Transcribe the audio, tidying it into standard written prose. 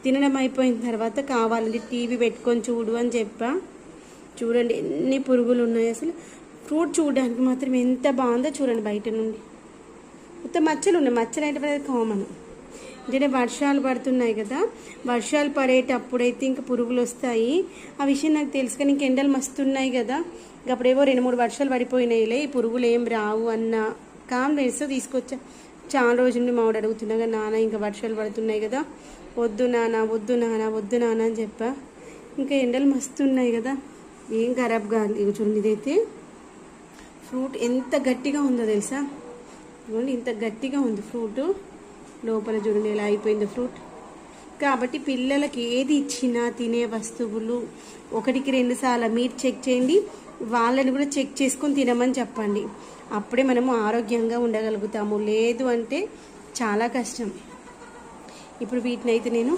తినడం అయిపోయిన తర్వాత కావాలంటే టీవీ పెట్టుకొని చూడు అని చెప్పా. చూడండి ఎన్ని పురుగులు ఉన్నాయి. అసలు ఫ్రూట్ చూడడానికి మాత్రం ఎంత బాగుందో చూడండి. బయట నుండి మొత్తం మచ్చలు ఉన్నాయి. మచ్చలు అంటే కామన్. అంటే వర్షాలు పడుతున్నాయి కదా, వర్షాలు పడేటప్పుడైతే ఇంకా పురుగులు వస్తాయి. ఆ విషయం నాకు తెలుసు. కానీ ఇంక ఎండలు మస్తున్నాయి కదా, అప్పుడేవో 2-3 వర్షాలు పడిపోయినాయిలే, ఈ పురుగులు ఏం రావు అన్న కాన్ఫిడెన్స్ తీసుకొచ్చా. చాలా రోజుల నుండి మావాడు అడుగుతున్నా కదా, నాన్న ఇంకా వర్షాలు పడుతున్నాయి కదా, వద్దు నాన్న వద్దు నాన్న వద్దు నాన్న అని చెప్పా. ఇంకా ఎండలు మస్తున్నాయి కదా, ఏం ఖరాబ్ కాదు. ఇక చూడండి, ఇదైతే ఫ్రూట్ ఎంత గట్టిగా ఉందో తెలుసా. చూడండి ఇంత గట్టిగా ఉంది ఫ్రూట్. లోపల చూడండి ఎలా అయిపోయిందో ఫ్రూట్. కాబట్టి పిల్లలకి ఏది ఇచ్చినా తినే వస్తువులు 1-2 సార్లు మీరు చెక్ చేయండి, వాళ్ళని కూడా చెక్ చేసుకొని తినమని చెప్పండి. అప్పుడే మనము ఆరోగ్యంగా ఉండగలుగుతాము. లేదు అంటే చాలా కష్టం. ఇప్పుడు వీటిని అయితే నేను